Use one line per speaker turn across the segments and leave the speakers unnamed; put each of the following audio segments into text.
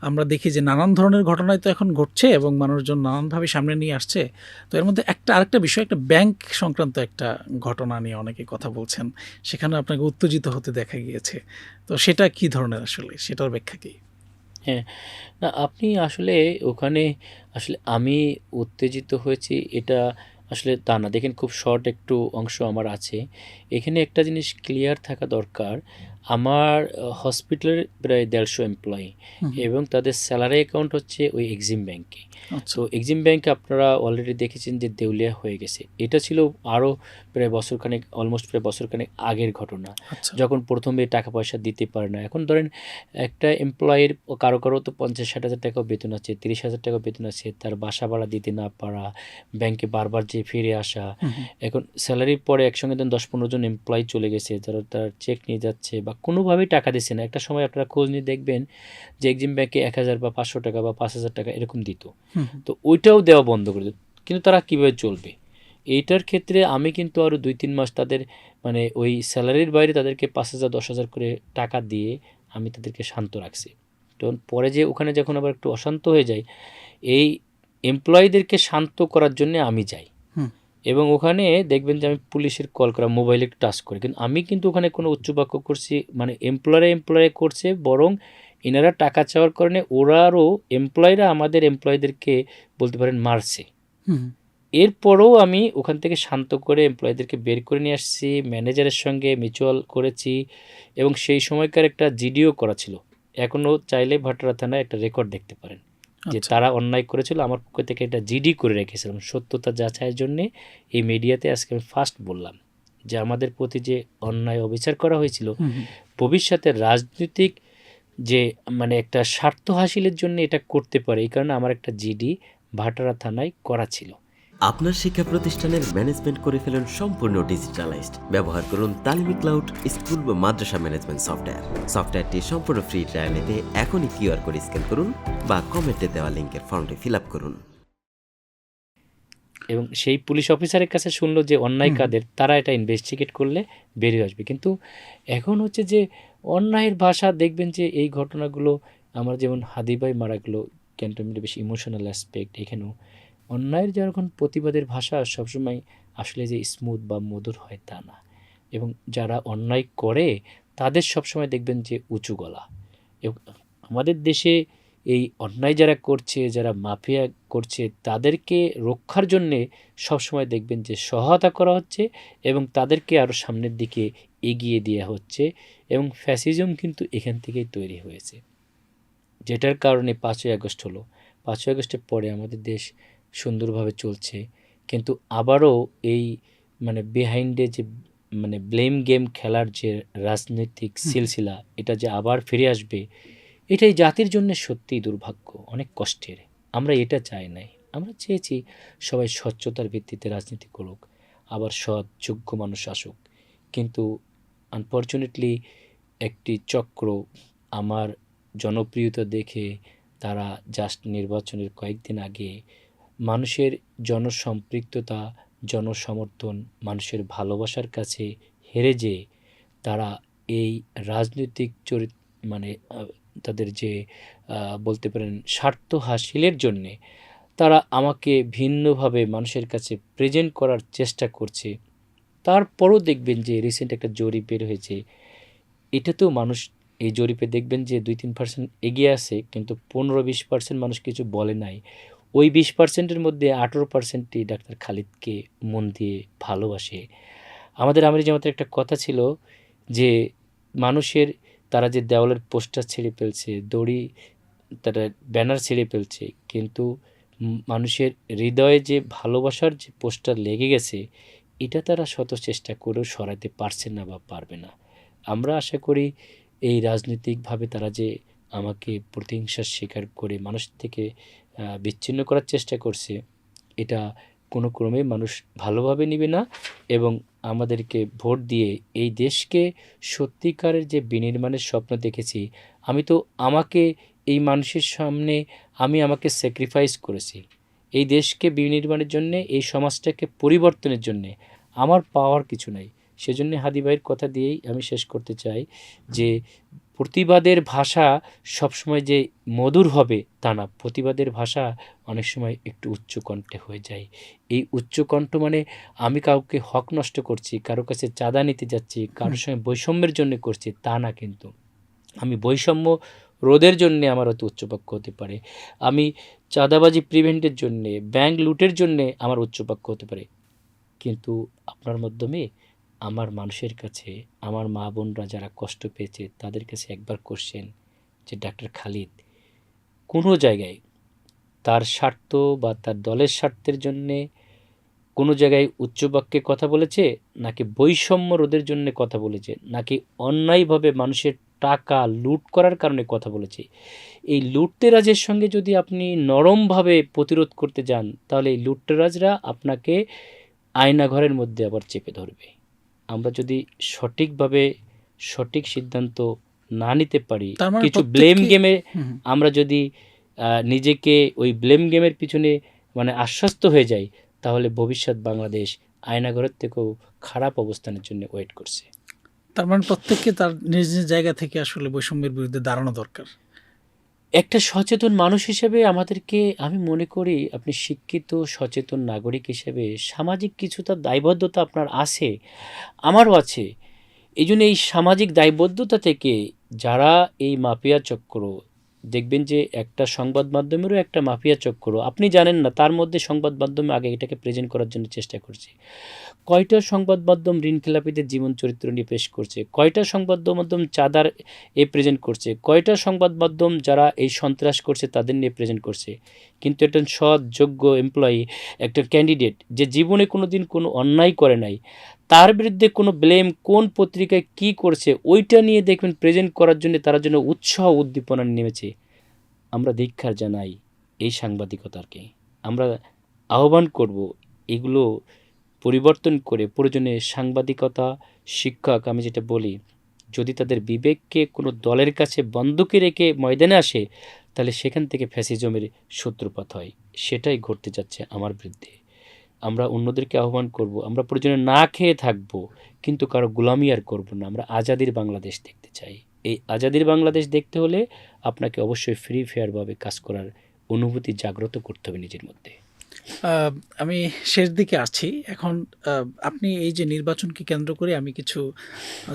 আমরা দেখি যে নানান ধরনের ঘটনাই তো এখন ঘটছে এবং মানুষজন নানানভাবে সামনে নিয়ে আসছে। তো এর মধ্যে আরেকটা বিষয়, একটা ব্যাংক সংক্রান্ত একটা ঘটনা নিয়ে অনেকে কথা বলছেন, সেখানে আপনাকে উত্তেজিত হতে দেখা গিয়েছে। তো সেটা কি ধরনের, আসলে সেটার ব্যাখ্যা কি?
হ্যাঁ, না আপনি আসলে ওখানে আসলে আমি উত্তেজিত হয়েছি এটা আসলে তা না। দেখেন খুব শর্ট একটু অংশ আমার আছে। এখানে একটা জিনিস ক্লিয়ার থাকা দরকার। আমার হসপিটালের প্রায় ১৫০ এমপ্লয়ি
হুম, হুম।
এবং তাদের স্যালারি অ্যাকাউন্ট হচ্ছে ওই এক্সিম ব্যাংকে।
আচ্ছা।
তো এক্সিম ব্যাংক আপনারা অলরেডি দেখেছেন যে দেউলিয়া হয়ে গেছে। এটা ছিল আরও প্রায় বছরখানেক, অলমোস্ট প্রায় বছরখানেক আগের ঘটনা।
আচ্ছা।
যখন ১ম এ টাকা পয়সা দিতে পারে না। এখন ধরেন একটা এমপ্লয়ির কারো তো ৫০-৬০ হাজার টাকাও বেতন আছে, ৩০ হাজার টাকাও বেতন আছে। তার বাসা ভাড়া দিতে না পারা, ব্যাংকে বারবার যেয়ে ফিরে আসা।
হুম, হুম।
এখন স্যালারির পরে একসঙ্গে ধরেন ১০-১৫ জন এমপ্লয়ি চলে গেছে। যারা তার চেক নিয়ে যাচ্ছে বা কোনোভাবেই টাকা দিচ্ছে না। একটা সময় আপনারা খোঁজ নিয়ে দেখবেন যে এক্সিম ব্যাংকে ১,০০০ বা ৫০০ টাকা বা ৫,০০০ টাকা এরকম দিত।
হুম, হুম।
তো ওইটাও দেওয়া বন্ধ করে দিত। কিন্তু তারা কীভাবে চলবে? এইটার ক্ষেত্রে আমি কিন্তু আরও ২-৩ মাস তাদের মানে ওই স্যালারির বাইরে তাদেরকে ৫,০০০, ১০,০০০ করে টাকা দিয়ে আমি তাদেরকে শান্ত রাখছি। তো পরে যে ওখানে যখন আবার একটু অশান্ত হয়ে যায়, এই এমপ্লয়িদেরকে শান্ত করার জন্যে আমি যাই।
হুম।
এবং ওখানে দেখবেন যে আমি পুলিশের কল করা, মোবাইলে একটু টাচ করি। কিন্তু আমি কিন্তু ওখানে কোনো উচ্চবাক্য করছি মানে এমপ্লয়ার করছে, বরং এনারা টাকা চাওয়ার কারণে ওরা আরও এমপ্লয়িরা আমাদের এমপ্লয়িদেরকে বলতে পারেন মারছে।
হুম,
এরপরেও আমি ওখান থেকে শান্ত করে এমপ্লয়িদেরকে বের করে নিয়ে আসছি। ম্যানেজারের সঙ্গে মিউচুয়াল করেছি এবং সেই সময়কার একটা জিডিও করা ছিল। এখনও চাইলে ভাটারা থানায় একটা রেকর্ড দেখতে পারেন যে
আচ্ছা।
তারা অন্যায় করেছিল। আমার পক্ষ থেকে একটা জিডি করে রেখেছিলাম সত্যতা যাচাইয়ের জন্যে। এই মিডিয়াতে আজকে আমি ফার্স্ট বললাম যে আমাদের প্রতি যে অন্যায় অবিচার করা হয়েছিল,
হুম, হুম।
ভবিষ্যতে রাজনৈতিক যে মানে একটা স্বার্থ হাসিলের জন্য এটা করতে পারে, এই কারণে আমার একটা জিডি ভাটারা থানায় করা ছিল।
আপনার শিক্ষা প্রতিষ্ঠানের ম্যানেজমেন্ট করে ফেলুন সম্পূর্ণ ডিজিটালাইজড। ব্যবহার করুন তালিমি ক্লাউড স্কুল বা মাদ্রাসা ম্যানেজমেন্ট সফটওয়্যার। সফটওয়্যারটি সম্পূর্ণ ফ্রি ট্রায়াল নিতে এখনই কিউআর কোড স্ক্যান করুন বা কমেন্টে দেওয়া লিঙ্কের ফর্মটি ফিল আপ করুন।
এবং সেই পুলিশ অফিসারের কাছে শুনলো যে অন্যায়
হুম, হুম।
কাদের, তারা এটা ইনভেস্টিগেট করলে বেরিয়ে আসবে। কিন্তু এখন হচ্ছে যে অন্যায়ের ভাষা দেখবেন যে এই ঘটনাগুলো আমার যেমন হাদি ভাই মারা গেল, ক্যান্টনমেন্টে বেশি ইমোশনাল অ্যাসপেক্ট। এখানেও অন্যায়ের যখন প্রতিবাদের ভাষা সবসময় আসলে যে স্মুথ বা মধুর হয় তা না। এবং যারা অন্যায় করে তাদের সবসময় দেখবেন যে উঁচু গলা। এবং আমাদের দেশে এই অন্যায় যারা করছে, যারা মাফিয়া করছে, তাদেরকে রক্ষার জন্যে সবসময় দেখবেন যে সহায়তা করা হচ্ছে এবং তাদেরকে আরও সামনের দিকে এগিয়ে দেওয়া হচ্ছে। এবং ফ্যাসিজম কিন্তু এখান থেকেই তৈরি হয়েছে, যেটার কারণে ৫ই আগস্ট হলো। ৫ই আগস্টের পরে আমাদের দেশ সুন্দরভাবে চলছে। কিন্তু আবারও এই মানে বিহাইন্ডে যে মানে ব্লেম গেম খেলার যে রাজনৈতিক
হুম, হুম।
সিলসিলা, এটা যে আবার ফিরে আসবে, এটাই জাতির জন্য সত্যিই দুর্ভাগ্য, অনেক কষ্টের। আমরা এটা চাই নাই। আমরা চেয়েছি সবাই স্বচ্ছতার ভিত্তিতে রাজনীতি করুক, আবার সৎ, যোগ্য মানুষ আসুক। কিন্তু আনফরচুনেটলি একটি চক্র আমার জনপ্রিয়তা দেখে তারা জাস্ট নির্বাচনের কয়েকদিন আগে মানুষের জনসম্পৃক্ততা, জনসমর্থন, মানুষের ভালোবাসার কাছে হেরে যেয়ে তারা এই রাজনৈতিক মানে তাদের যে বলতে পারেন স্বার্থ হাসিলের জন্যে তারা আমাকে ভিন্নভাবে মানুষের কাছে প্রেজেন্ট করার চেষ্টা করছে। তারপরও দেখবেন যে রিসেন্ট একটা জরিপ বের হয়েছে। এটাতেও মানুষ এই জরিপে দেখবেন যে ২-৩% এগিয়ে আছে, কিন্তু ১৫-২০% মানুষ কিছু বলে নাই। ওই ২০%-এর মধ্যে ১৮%ই ডাক্তার খালিদকে মন দিয়ে ভালোবাসে। আমাদের আমির জামাতের একটা কথা ছিল যে মানুষের তারা যে দেওয়ালের পোস্টার ছিঁড়ে ফেলছে, দড়ি তারা ব্যানার ছিঁড়ে ফেলছে, কিন্তু মানুষের হৃদয়ে যে ভালোবাসার যে পোস্টার লেগে গেছে, এটা তারা শত চেষ্টা করেও সরাতে পারছে না বা পারবে না। আমরা আশা করি এই রাজনৈতিকভাবে তারা যে আমাকে প্রতিহিংসার শিকার করে মানুষ থেকে বিচ্ছিন্ন করার চেষ্টা করছে, এটা কোনো ক্রমেই মানুষ ভালোভাবে নিবে না। এবং আমাদেরকে ভোট দিয়ে এই দেশকে সত্যিকারের যে বিনির্মাণের স্বপ্ন দেখেছি, আমি তো আমাকে এই মানুষের সামনে আমি আমাকে স্যাক্রিফাইস করেছি এই দেশকে বিনির্মাণের জন্যে, এই সমাজটাকে পরিবর্তনের জন্যে। আমার পাওয়ার কিছু নাই। সেজন্য হাদি ভাইয়ের কথা দিয়েই আমি শেষ করতে চাই যে প্রতিবাদের ভাষা সবসময় যে মধুর হবে তা না, প্রতিবাদের ভাষা অনেক সময় একটু উচ্চকণ্ঠে হয়ে যায়। এই উচ্চকণ্ঠ মানে আমি কাউকে হক নষ্ট করছি, কারো কাছে চাঁদা নিতে যাচ্ছি, কারোর সঙ্গে বৈষম্যের জন্য করছি তা না, কিন্তু আমি বৈষম্য রোধের জন্যে আমার হয়তো উচ্চপক্ষ হতে পারে, আমি চাঁদাবাজি প্রিভেন্টের জন্যে, ব্যাংক লুটের জন্যে আমার উচ্চপক্ষ হতে পারে। কিন্তু আপনার মাধ্যমে আমার মানুষের কাছে, আমার মা বোনরা যারা কষ্ট পেয়েছে তাদের কাছে একবার কোশ্চেন যে ডাক্তার খালিদ কোনো জায়গায় তার স্বার্থ বা তার দলের স্বার্থের জন্যে কোনো জায়গায় উচ্চবাক্যে কথা বলেছে, নাকি বৈষম্য রোধের জন্য কথা বলেছে, নাকি অন্যায়ভাবে মানুষের টাকা লুট করার কারণে কথা বলেছে? এই লুটতেরাজের সঙ্গে যদি আপনি নরমভাবে প্রতিরোধ করতে যান, তাহলে এই লুটতেরাজরা আপনাকে আয়নাঘরের মধ্যে আবার চেপে ধরবে। আমরা যদি সঠিকভাবে সঠিক সিদ্ধান্ত না নিতে পারি,
তার মানে
কিছু ব্লেম
প্রত্যেককে
গেমে
হুম,
আমরা যদি নিজেকে ওই ব্লেম গেমের পিছনে মানে আশ্বস্ত হয়ে যাই, তাহলে ভবিষ্যৎ বাংলাদেশ আয়নাঘরের থেকেও খারাপ অবস্থানের জন্য ওয়েট করছে।
তার মানে প্রত্যেককে তার নিজ নিজ জায়গা থেকে আসলে বৈষম্যের বিরুদ্ধে দাঁড়ানো দরকার।
একটা সচেতন মানুষ হিসেবে আমাদেরকে, আমি মনে করি আপনি শিক্ষিত সচেতন নাগরিক হিসেবে সামাজিক কিছুটা দায়বদ্ধতা আপনার আছে, আমারও আছে। এই জন্য এই সামাজিক দায়বদ্ধতা থেকে যারা এই মাফিয়া চক্র, দেখবেন যে একটা সংবাদ মাধ্যমেরও একটা মাফিয়া চক্র, আপনি জানেন না, তার মধ্যে সংবাদ মাধ্যমে আগে এটাকে প্রেজেন্ট করার জন্য চেষ্টা করছে। কয়টা সংবাদ মাধ্যম ঋণখেলাপিদের জীবন চরিত্র নিয়ে পেশ করছে, কয়টা সংবাদ মাধ্যম চাঁদার প্রেজেন্ট করছে, কয়টা সংবাদ মাধ্যম যারা এই সন্ত্রাস করছে তাদের নিয়ে প্রেজেন্ট করছে। কিন্তু একটা সৎ যোগ্য এমপ্লয়ি, একটা ক্যান্ডিডেট যে জীবনে কোনো দিন কোনো অন্যায় করে নাই, তার বিরুদ্ধে কোনো ব্লেম কোন পত্রিকায় কি করছে ওইটা নিয়ে দেখবেন প্রেজেন্ট করার জন্য তারা জন্য উৎসাহ উদ্দীপনা নেমেছে। আমরা ধিক্কার জানাই এই সাংবাদিকতাকে, আমরা আহ্বান করব এগুলো পরিবর্তন করে প্রয়োজনে সাংবাদিকতা শিক্ষক, আমি যেটা বলি, যদি তাদের বিবেককে কোনো দলের কাছে বন্ধকে রেখে ময়দানে আসে, তাহলে সেখান থেকে ফ্যাসিজমের সূত্রপাত হয়। সেটাই ঘটতে যাচ্ছে আমার বিরুদ্ধে। আমরা অন্যদেরকে আহ্বান করব, আমরা প্রয়োজনে না খেয়ে থাকব, কিন্তু কারো গোলামি আর করব না। আমরা আজাদির বাংলাদেশ দেখতে চাই। এই আজাদির বাংলাদেশ দেখতে হলে আপনাকে অবশ্যই ফ্রি ফেয়ারভাবে কাজ করার অনুভূতি জাগ্রত করতে হবে নিজের মধ্যে।
আমি শেষ দিকে আছি এখন। আপনি এই যে নির্বাচনকে কেন্দ্র করে আমি কিছু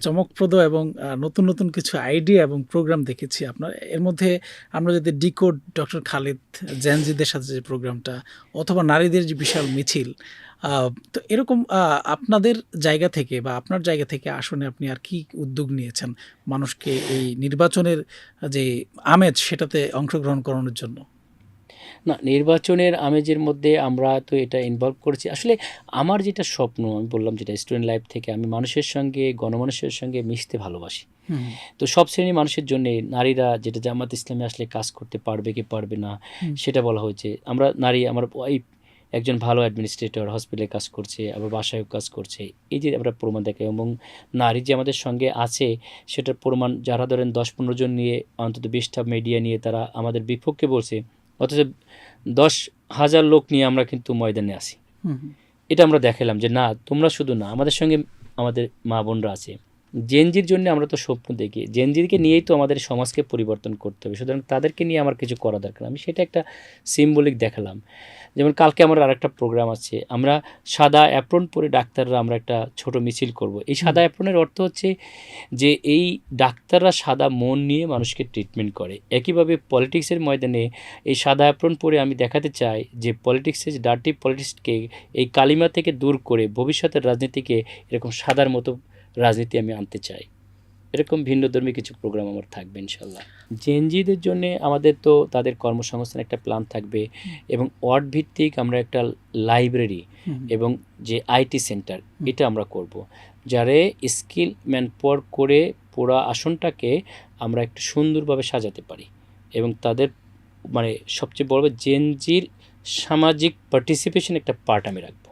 চমকপ্রদ এবং নতুন নতুন কিছু আইডিয়া এবং প্রোগ্রাম দেখেছি আপনার। এর মধ্যে আমরা যদি ডিকোড ডক্টর খালিদ জেনজিদের সাথে যে প্রোগ্রামটা, অথবা নারীদের যে বিশাল মিছিল, তো এরকম আপনাদের জায়গা থেকে বা আপনার জায়গা থেকে আসলে আপনি আর কি উদ্যোগ নিয়েছেন মানুষকে এই নির্বাচনের যে আমেজ সেটাতে অংশগ্রহণ করানোর জন্য?
না, নির্বাচনের আমেজের মধ্যে আমরা তো এটা ইনভলভ করেছি। আসলে আমার যেটা স্বপ্ন, আমি বললাম যেটা স্টুডেন্ট লাইফ থেকে, আমি মানুষের সঙ্গে, গণমানুষের সঙ্গে মিশতে ভালোবাসি।
হুম,
তো সব শ্রেণীর মানুষের জন্যে নারীরা, যেটা জামাত ইসলামে আসলে কাজ করতে পারবে কি পারবে না সেটা বলা হয়েছে। আমরা নারী, আমার ওয়াইফ একজন ভালো অ্যাডমিনিস্ট্রেটর, হসপিটালে কাজ করছে, আবার বাসায়ও কাজ করছে। এই যে আমরা প্রমাণ দেখাই, এবং নারী যে আমাদের সঙ্গে আছে সেটার প্রমাণ, যারা ধরেন 10-15 জন নিয়ে, অন্তত 20টা মিডিয়া নিয়ে তারা আমাদের বিপক্ষে বলছে, অথচ 10,000 লোক নিয়ে আমরা কিন্তু ময়দানে আছি।
হুম,
এটা আমরা দেখালাম যে না, তোমরা শুধু না, আমাদের সঙ্গে আমাদের মা বোনরা আছে। জেনজির জন্য আমরা তো স্বপ্ন দেখি, জেনজিকে নিয়েই তো আমাদের সমাজকে পরিবর্তন করতে হবে, সুতরাং তাদেরকে নিয়ে আমার কিছু করা দরকার। আমি সেটা একটা সিম্বলিক দেখালাম। যেমন কালকে আমার আরেকটা প্রোগ্রাম আছে, আমরা সাদা অ্যাপ্রন পরে ডাক্তাররা আমরা একটা ছোট মিছিল করব। এই সাদা অ্যাপ্রনের অর্থ হচ্ছে যে এই ডাক্তাররা সাদা মন নিয়ে মানুষকে ট্রিটমেন্ট করে। একইভাবে পলিটিক্সের ময়দানে এই সাদা অ্যাপ্রন পরে আমি দেখাতে চাই যে পলিটিক্সের ডার্টি পলিটিক্সকে এই কালিমা থেকে দূর করে ভবিষ্যতের রাজনীতিকে এরকম সাদার মতো রাজনীতি আমি আনতে চাই। এরকম ভিন্নধর্মী কিছু প্রোগ্রাম আমার থাকবে ইনশাল্লাহ। জেনজিদের জন্য আমাদের তো তাদের কর্মসংস্থান একটা প্ল্যান থাকবে, এবং ওয়ার্ড ভিত্তিক আমরা একটা লাইব্রেরি এবং যে আইটি সেন্টার, এটা আমরা করব, যারে স্কিল ম্যানপাওয়ার করে পুরো আসনটাকে আমরা একটু সুন্দরভাবে সাজাতে পারি, এবং তাদের মানে সবচেয়ে বড় জেনজির সামাজিক পার্টিসিপেশন একটা পার্ট আমি রাখবো,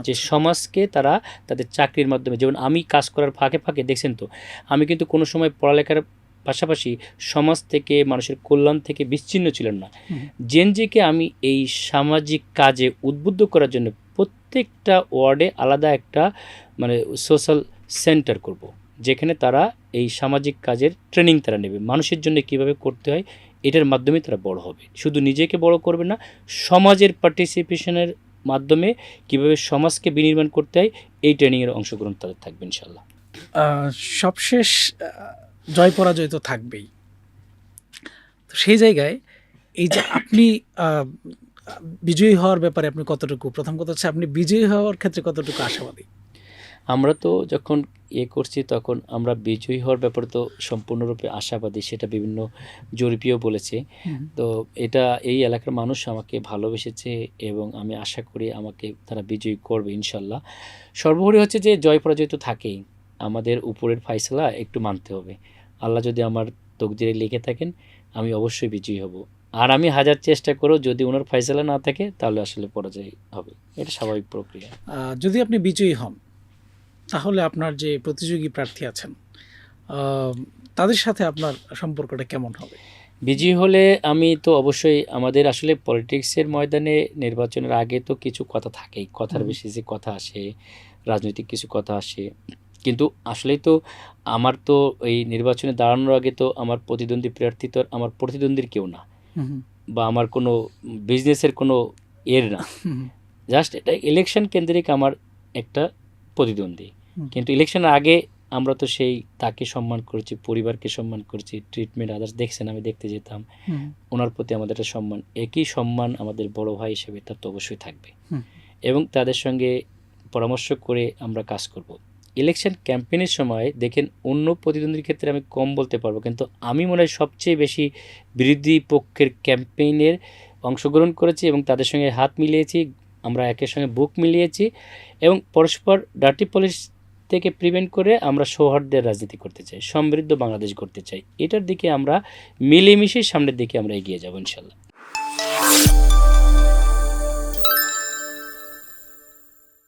যে সমাজকে তারা তাদের চাকরির মাধ্যমে, যেমন আমি কাজ করার ফাঁকে ফাঁকে দেখছেন তো, আমি কিন্তু কোনো সময় পড়ালেখার পাশাপাশি সমাজ থেকে, মানুষের কল্যাণ থেকে বিচ্ছিন্ন ছিলেন না। জেনজিকে আমি এই সামাজিক কাজে উদ্বুদ্ধ করার জন্য প্রত্যেকটা ওয়ার্ডে আলাদা একটা মানে সোশ্যাল সেন্টার করব, যেখানে তারা এই সামাজিক কাজের ট্রেনিং তারা নেবে, মানুষের জন্য কীভাবে করতে হয় এটার মাধ্যমে তারা বড় হবে। শুধু নিজেকে বড় করবে না, সমাজের পার্টিসিপেশনের মাধ্যমে কীভাবে সমাজকে বিনির্মাণ করতে হয় এই ট্রেনিংয়ের অংশগ্রহণ তাদের থাকবে ইনশাল্লাহ।
সবশেষ জয় পরাজয় তো থাকবেই। তো সেই জায়গায় এই যে আপনি বিজয়ী হওয়ার ব্যাপারে আপনি কতটুকু, প্রথম কথা হচ্ছে আপনি বিজয়ী হওয়ার ক্ষেত্রে কতটুকু আশাবাদী?
আমরা তো যখন করছি তখন আমরা বিজয়ী হওয়ার ব্যাপারে তো সম্পূর্ণরূপে আশাবাদী, সেটা বিভিন্ন জরিপেও বলেছে। তো এটা এই এলাকার মানুষ আমাকে ভালোবেসেছে এবং আমি আশা করি আমাকে তারা বিজয়ী করবে ইনশাল্লাহ। সর্বোপরি হচ্ছে যে জয় পরাজয় তো থাকেই, আমাদের উপরের ফাইসলা একটু মানতে হবে। আল্লাহ যদি আমার তকদিরে লিখে থাকেন আমি অবশ্যই বিজয়ী হব, আর আমি হাজার চেষ্টা করো যদি ওনার ফাইসলা না থাকে তাহলে আসলে পরাজয় হবে, এটা স্বাভাবিক প্রক্রিয়া।
যদি আপনি বিজয়ী হন তাহলে আপনার যে প্রতিযোগী প্রার্থী আছেন তাদের সাথে আপনার সম্পর্কটা কেমন হবে?
বিজয়ী হলে আমি তো অবশ্যই, আমাদের আসলে পলিটিক্সের ময়দানে নির্বাচনের আগে তো কিছু কথা থাকেই, কথার বেশি যে কথা আসে, রাজনৈতিক কিছু কথা আসে, কিন্তু আসলেই তো আমার তো এই নির্বাচনে দাঁড়ানোর আগে তো আমার প্রতিদ্বন্দ্বী প্রার্থী তো আমার প্রতিদ্বন্দ্বীর কেউ না, বা আমার কোনো বিজনেসের কোনো না, জাস্ট এটা ইলেকশন কেন্দ্রিক আমার একটা প্রতিদ্বন্দ্বী। কিন্তু ইলেকশনের আগে আমরা তো সেই তাকে সম্মান করেছি, পরিবারকে সম্মান করেছি, ট্রিটমেন্ট আদার্স দেখছেন আমি দেখতে যেতাম, ওনার প্রতি আমাদের একটা সম্মান, একই সম্মান আমাদের বড় ভাই হিসেবে তার তো অবশ্যই থাকবে এবং তাদের সঙ্গে পরামর্শ করে আমরা কাজ করব। ইলেকশন ক্যাম্পেইনের সময় দেখেন অন্য প্রতিদ্বন্দ্বীর ক্ষেত্রে আমি কম বলতে পারবো, কিন্তু আমি মনে হয় সবচেয়ে বেশি বিরোধী পক্ষের ক্যাম্পেইনের অংশগ্রহণ করেছি এবং তাদের সঙ্গে হাত মিলিয়েছি, আমরা একের সঙ্গে বুক মিলিয়েছি এবং পরস্পর ডার্টি পলিটিক্স থেকে প্রিভেন্ট করে আমরা সৌহার্দ্যের রাজনীতি করতে চাই, সমৃদ্ধ বাংলাদেশ করতে চাই। এটার দিকে আমরা মিলেমিশে সামনের দিকে আমরা এগিয়ে যাব ইনশাল্লাহ।